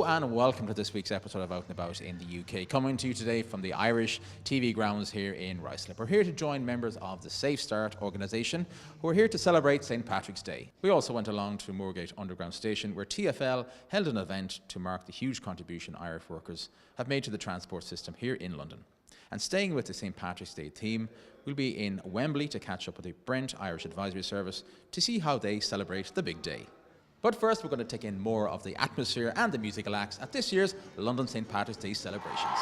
and welcome to this week's episode of Out and About in the UK. Coming to you today from the Irish TV grounds here in Ruislip. We're here to join members of the Safestarts organisation who are here to celebrate St Patrick's Day. We also went along to Moorgate Underground Station where TfL held an event to mark the huge contribution Irish workers have made to the transport system here in London. And staying with the St Patrick's Day theme, we'll be in Wembley to catch up with the Brent Irish Advisory Service to see how they celebrate the big day. But first, we're going to take in more of the atmosphere and the musical acts at this year's London St Patrick's Day celebrations.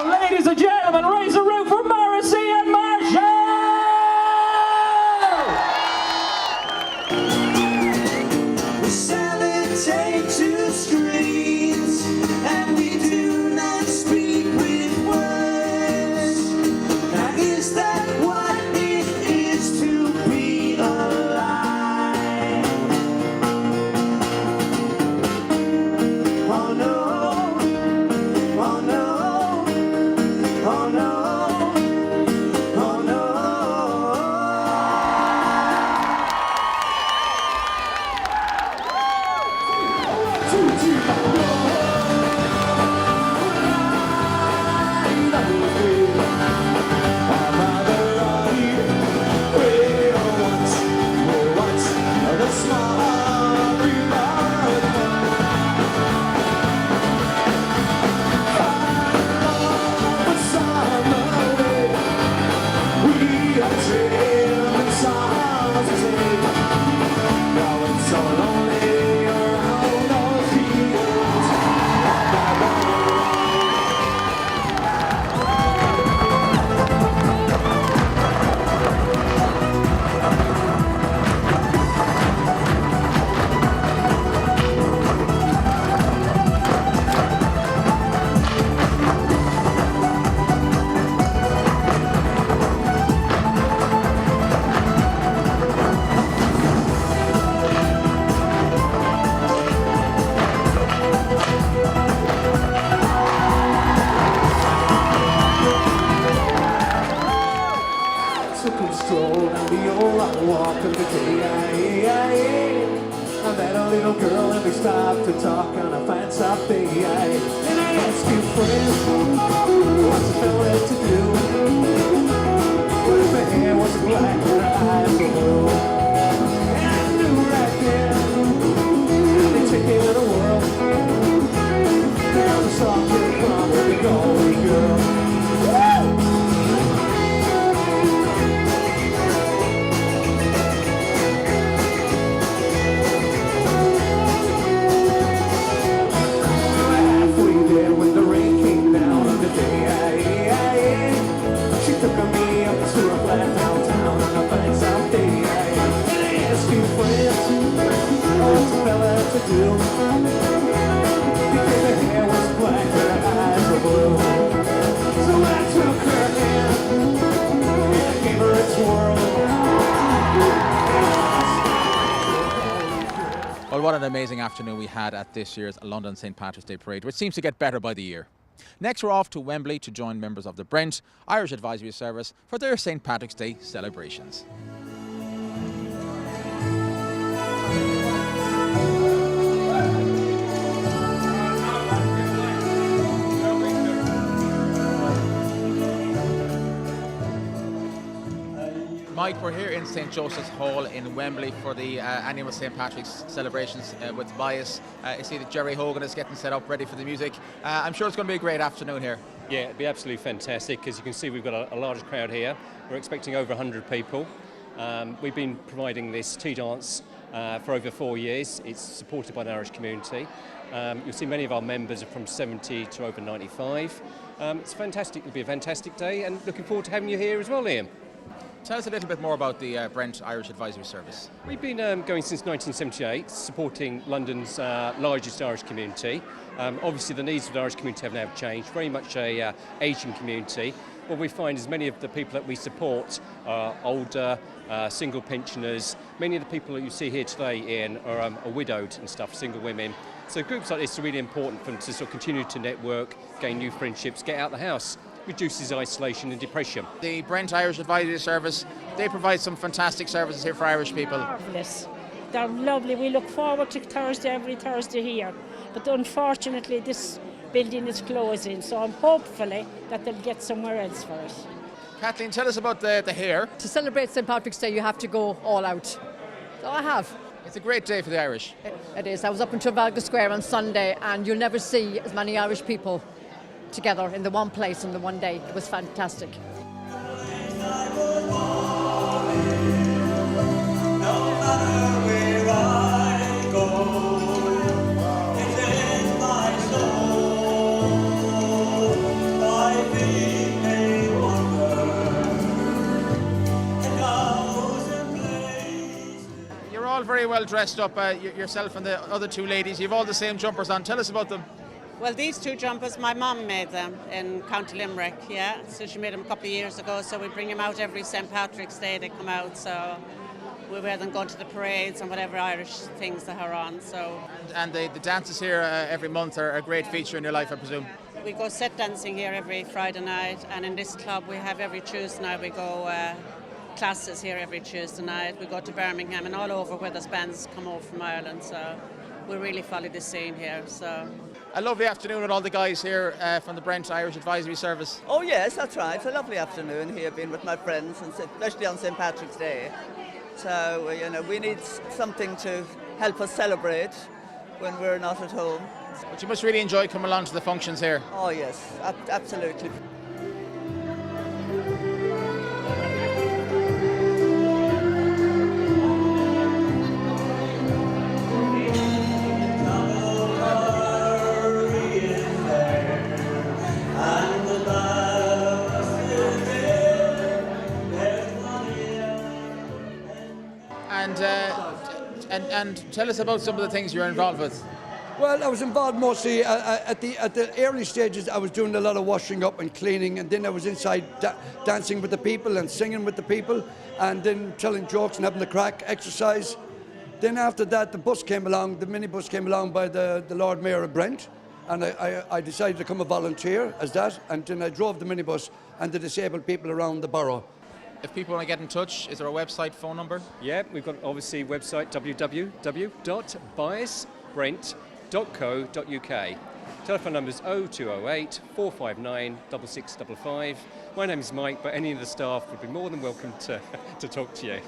Ladies and gentlemen, raise the roof for Morrissey and Marshall! We sellotape to screens, and we do not speak with words. Now is that what it is to be alive? Oh no, oh no. Oh no, little girl and we stopped to talk on a fine soft day. And I asked you, friend, what's a fella to do? What if her hair was black and her eyes were blue? And I knew right then, I'd be taking the world. Now the song came from the golden girl. Well, what an amazing afternoon we had at this year's London St. Patrick's Day Parade, which seems to get better by the year. Next, we're off to Wembley to join members of the Brent Irish Advisory Service for their St. Patrick's Day celebrations. Mike, we're here in St. Joseph's Hall in Wembley for the annual St. Patrick's celebrations with Bias. I see that Jerry Hogan is getting set up, ready for the music. I'm sure it's going to be a great afternoon here. Yeah, it'll be absolutely fantastic. As you can see, we've got a large crowd here. We're expecting over 100 people. We've been providing this tea dance for over 4 years. It's supported by the Irish community. You'll see many of our members are from 70 to over 95. It's fantastic. It'll be a fantastic day, and looking forward to having you here as well, Liam. Tell us a little bit more about the Brent Irish Advisory Service. We've been going since 1978, supporting London's largest Irish community. Obviously, the needs of the Irish community have now changed, very much a Asian community. What we find is many of the people that we support are older, single pensioners. Many of the people that you see here today, Ian, are widowed and stuff, single women. So groups like this are really important for them to sort of continue to network, gain new friendships, get out of the house. Reduces isolation and depression. The Brent Irish Advisory Service, they provide some fantastic services here for Irish people. Marvellous. They're lovely. We look forward to every Thursday here. But unfortunately, this building is closing, so I'm hopefully that they'll get somewhere else for us. Kathleen, tell us about the hair. To celebrate St. Patrick's Day, you have to go all out. So I have. It's a great day for the Irish. It is. I was up in Trafalgar Square on Sunday, and you'll never see as many Irish people together in the one place on the one day. It was fantastic. You're all very well dressed up, yourself and the other two ladies. You've all the same jumpers on. Tell us about them. Well, these two jumpers, my mum made them in County Limerick, yeah. So she made them a couple of years ago, so we bring them out every St. Patrick's Day, they come out, so we wear them going to the parades and whatever Irish things that are on, so. And the dances here every month are a great feature in your life, I presume? We go set dancing here every Friday night, and in this club we have every Tuesday night, we go classes here every Tuesday night. We go to Birmingham and all over where there's bands come over from Ireland, so we really follow the scene here, so. A lovely afternoon with all the guys here from the Brent Irish Advisory Service. Oh yes, that's right. It's a lovely afternoon here, being with my friends, and especially on St. Patrick's Day. So, you know, we need something to help us celebrate when we're not at home. But you must really enjoy coming along to the functions here. Oh yes, absolutely. And tell us about some of the things you're involved with. Well, I was involved mostly at the early stages. I was doing a lot of washing up and cleaning, and then I was inside dancing with the people and singing with the people, and then telling jokes and having the crack, exercise. Then after that, the bus came along, the minibus came along by the Lord Mayor of Brent, and I decided to become a volunteer as that, and then I drove the minibus and the disabled people around the borough. If people want to get in touch, is there a website, phone number? Yeah, we've got obviously website www.biasbrent.co.uk. Telephone number is 0208 459 6655. My name is Mike, but any of the staff would be more than welcome to talk to you.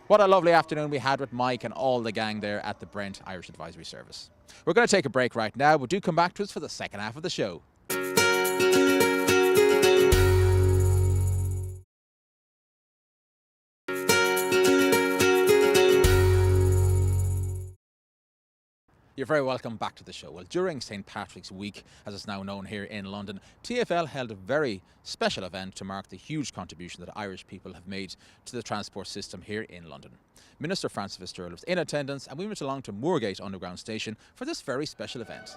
What a lovely afternoon we had with Mike and all the gang there at the Brent Irish Advisory Service. We're going to take a break right now, but do come back to us for the second half of the show. You're very welcome back to the show. Well, during St. Patrick's Week, as it's now known here in London, TfL held a very special event to mark the huge contribution that Irish people have made to the transport system here in London. Minister Francis Fitzgerald was in attendance, and we went along to Moorgate Underground Station for this very special event.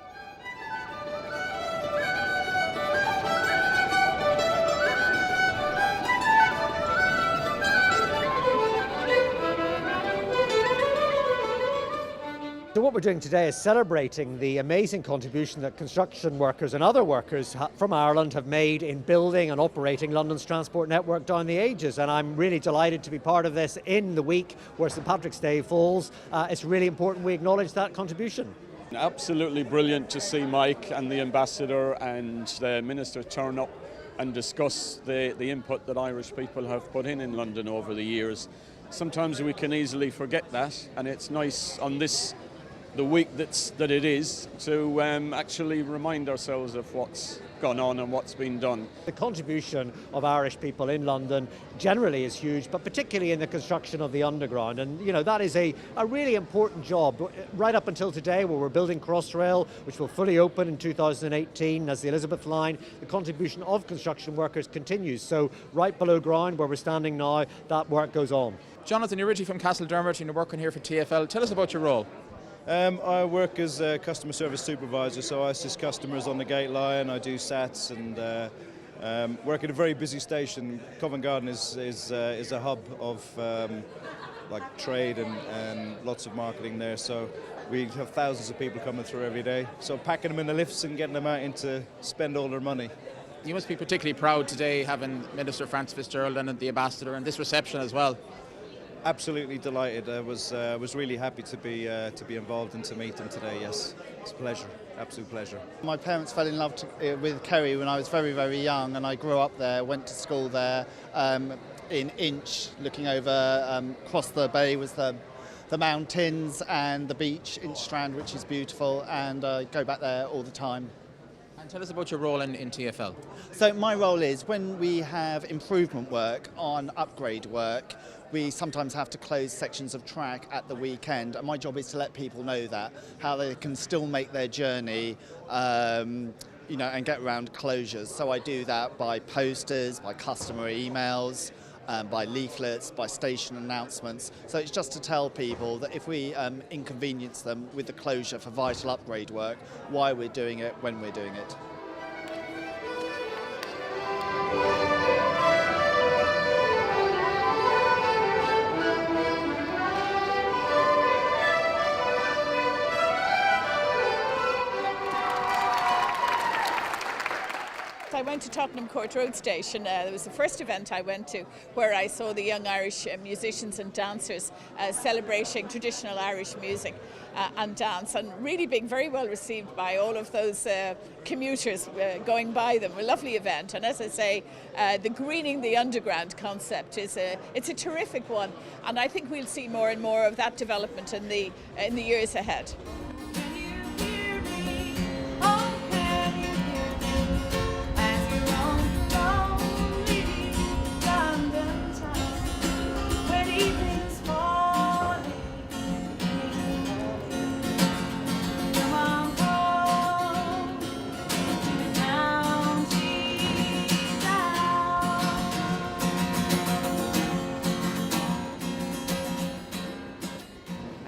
So what we're doing today is celebrating the amazing contribution that construction workers and other workers from Ireland have made in building and operating London's transport network down the ages. And I'm really delighted to be part of this in the week where St. Patrick's Day falls. It's really important we acknowledge that contribution. Absolutely brilliant to see Mike and the Ambassador and the Minister turn up and discuss the input that Irish people have put in London over the years. Sometimes we can easily forget that, and it's nice on the week that it is to actually remind ourselves of what's gone on and what's been done. The contribution of Irish people in London generally is huge, but particularly in the construction of the underground. And you know, that is a really important job right up until today, where we're building Crossrail, which will fully open in 2018 as the Elizabeth line. The contribution of construction workers continues. So right below ground where we're standing now, that work goes on. Jonathan, you're originally from Castledermot and you're working here for TfL. Tell us about your role. I work as a customer service supervisor, so I assist customers on the gate line. I do SATs and work at a very busy station. Covent Garden is a hub of like trade and lots of marketing there. So we have thousands of people coming through every day. So packing them in the lifts and getting them out in to spend all their money. You must be particularly proud today having Minister Francis Fitzgerald and the Ambassador and this reception as well. Absolutely delighted. I was really happy to be involved and to meet them today. Yes, it's a pleasure, absolute pleasure. My parents fell in love with Kerry when I was very, very young, and I grew up there, went to school there. In Inch, looking over across the bay was the mountains and the beach, Inch Strand, which is beautiful, and I go back there all the time. And tell us about your role in TfL. So my role is when we have improvement work on upgrade work, we sometimes have to close sections of track at the weekend, and my job is to let people know that, how they can still make their journey, and get around closures. So I do that by posters, by customer emails, by leaflets, by station announcements. So it's just to tell people that if we inconvenience them with the closure for vital upgrade work, why we're doing it, when we're doing it. I went to Tottenham Court Road Station. It was the first event I went to where I saw the young Irish musicians and dancers celebrating traditional Irish music and dance, and really being very well received by all of those commuters going by them. A lovely event, and as I say, the greening the underground concept it's a terrific one, and I think we'll see more and more of that development in the years ahead.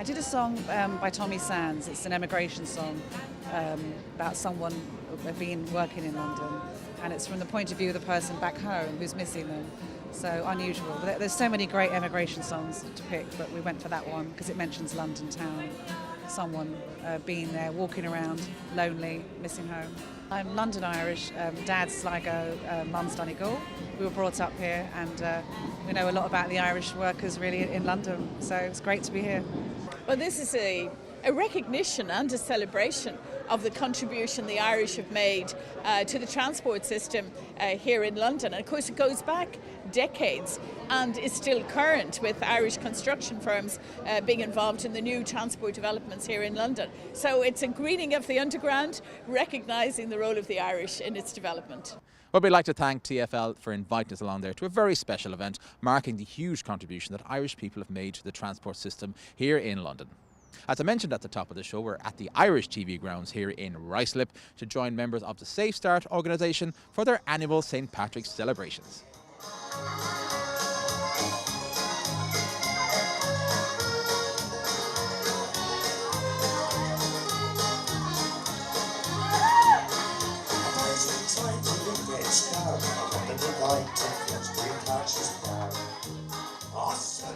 did a song by Tommy Sands. It's an emigration song about someone being working in London, and it's from the point of view of the person back home who's missing them. So unusual. There's so many great emigration songs to pick, but we went for that one because it mentions London town. Someone being there, walking around, lonely, missing home. I'm London Irish, Dad's Sligo, Mum's Donegal. We were brought up here, and we know a lot about the Irish workers really in London, so it's great to be here. Well, this is a recognition and a celebration of the contribution the Irish have made to the transport system here in London. And of course it goes back decades and is still current, with Irish construction firms being involved in the new transport developments here in London. So it's a greening of the underground, recognising the role of the Irish in its development. Well, we'd like to thank TfL for inviting us along there to a very special event marking the huge contribution that Irish people have made to the transport system here in London. As I mentioned at the top of the show, we're at the Irish TV grounds here in Ruislip to join members of the Safestarts organisation for their annual St Patrick's celebrations.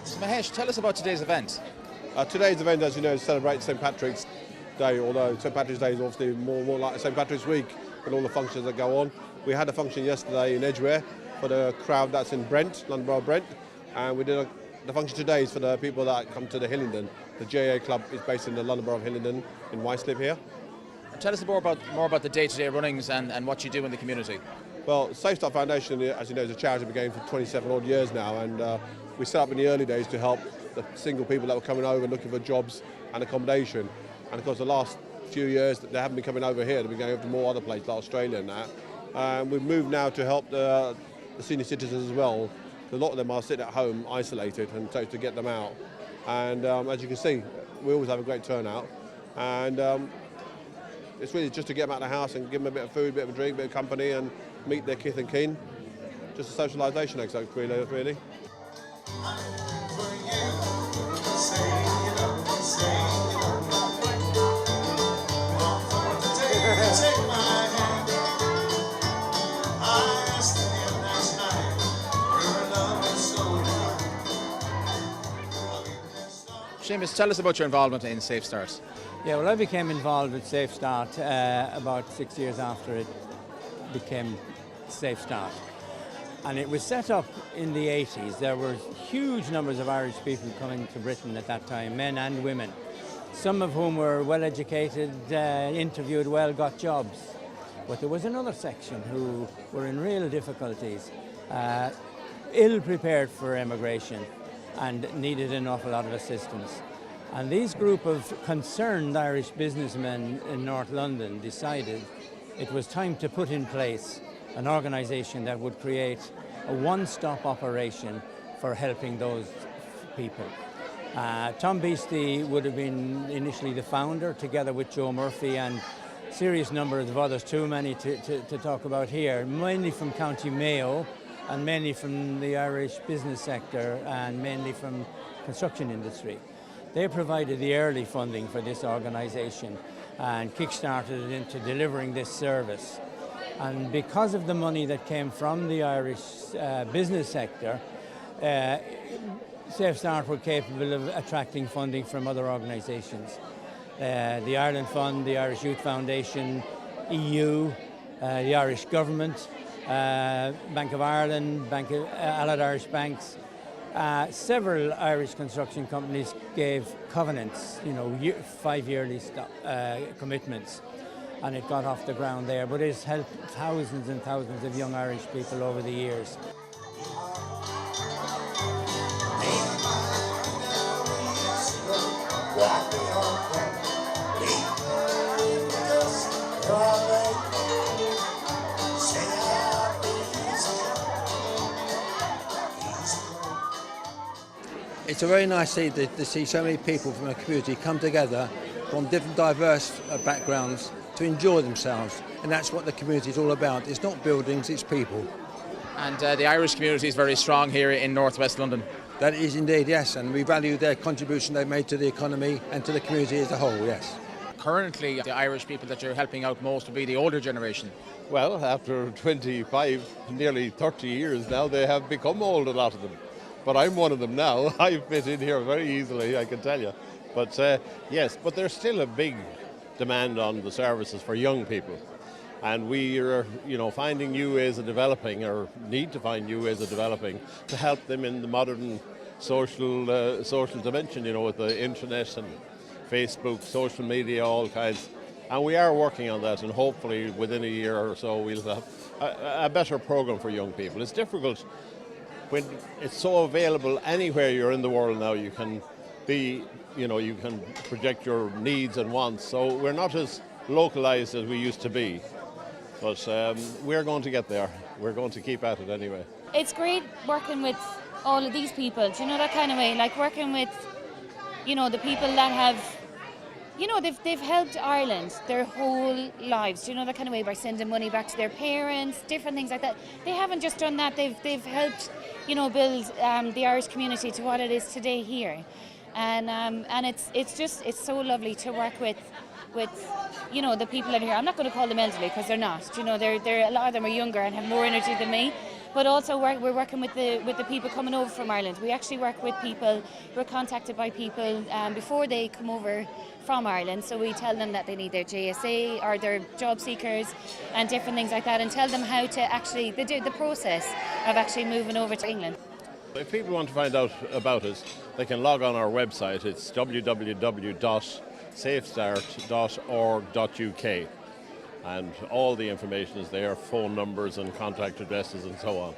So Mahesh, tell us about today's event. Today's event, as you know, celebrates St Patrick's Day, although St Patrick's Day is obviously more like St Patrick's Week and all the functions that go on. We had a function yesterday in Edgware for the crowd that's in Brent, London Borough of Brent, and we did the function today is for the people that come to the Hillingdon. The GAA club is based in the London Borough of Hillingdon in Ruislip here. Tell us more about the day-to-day runnings and what you do in the community. Well, Safestarts Foundation, as you know, is a charity we've been going for 27 odd years now, and we set up in the early days to help the single people that were coming over looking for jobs and accommodation. And of course the last few years they haven't been coming over here, they've been going over to more other places like Australia and that. We've moved now to help the senior citizens as well. A lot of them are sitting at home isolated, and so to get them out. And as you can see, we always have a great turnout. And it's really just to get them out of the house and give them a bit of food, a bit of a drink, a bit of company, and meet their kith and kin. Just a socialisation exercise really. Seamus, tell us about your involvement in Safestarts. Yeah, well, I became involved with Safestart about 6 years after it became Safestart. And it was set up in the 80s. There were huge numbers of Irish people coming to Britain at that time, men and women, some of whom were well educated, interviewed well, got jobs. But there was another section who were in real difficulties, ill prepared for emigration and needed an awful lot of assistance. And these group of concerned Irish businessmen in North London decided it was time to put in place an organisation that would create a one-stop operation for helping those people. Tom Beastie would have been initially the founder, together with Joe Murphy and a serious number of others, too many to talk about here, mainly from County Mayo and mainly from the Irish business sector and mainly from construction industry. They provided the early funding for this organisation and kick-started it into delivering this service. And because of the money that came from the Irish business sector, Safestart were capable of attracting funding from other organisations. The Ireland Fund, the Irish Youth Foundation, EU, the Irish Government, Bank of Ireland, Allied Irish Banks. Several Irish construction companies gave covenants, 5-yearly commitments, and it got off the ground there. But it's helped thousands and thousands of young Irish people over the years. It's a very nice thing to see so many people from a community come together from different diverse backgrounds to enjoy themselves, and that's what the community is all about. It's not buildings, it's people. And the Irish community is very strong here in northwest London. That is indeed, yes, and we value their contribution they've made to the economy and to the community as a whole, yes. Currently, the Irish people that you're helping out most would be the older generation. Well, after 25, nearly 30 years now, they have become old, a lot of them. But I'm one of them now. I fit in here very easily, I can tell you. But yes, but there's still a big demand on the services for young people. And we are, finding new ways of developing, or need to find new ways of developing, to help them in the modern social dimension, with the internet and Facebook, social media, all kinds. And we are working on that, and hopefully within a year or so we'll have a better program for young people. It's difficult when it's so available anywhere you're in the world now. You can be, you can project your needs and wants. So we're not as localized as we used to be. But we're going to get there. We're going to keep at it anyway. It's great working with all of these people, do you know, that kind of way? Like working with, the people that have, they've helped Ireland their whole lives, do you know, that kind of way, by sending money back to their parents, different things like that. They haven't just done that, they've helped, build the Irish community to what it is today here. And it's so lovely to work with the people in here. I'm not going to call them elderly because they're not. They're a lot of them are younger and have more energy than me. But also we're working with the people coming over from Ireland. We actually work with people. We're contacted by people before they come over from Ireland. So we tell them that they need their JSA or their job seekers and different things like that, and tell them how to actually the process of actually moving over to England. If people want to find out about us, they can log on our website. It's www.safestart.org.uk, and all the information is there, phone numbers and contact addresses and so on.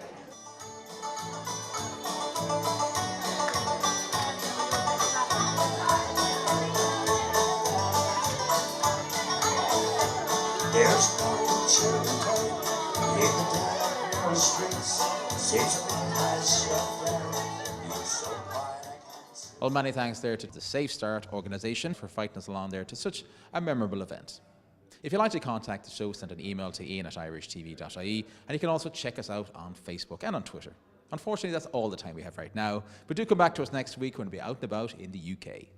There's no children in the down streets. Well, many thanks there to the Safestart organisation for fighting us along there to such a memorable event. If you'd like to contact the show, send an email to ian@irishtv.ie, and you can also check us out on Facebook and on Twitter. Unfortunately, that's all the time we have right now, but do come back to us next week when we'll be out and about in the UK.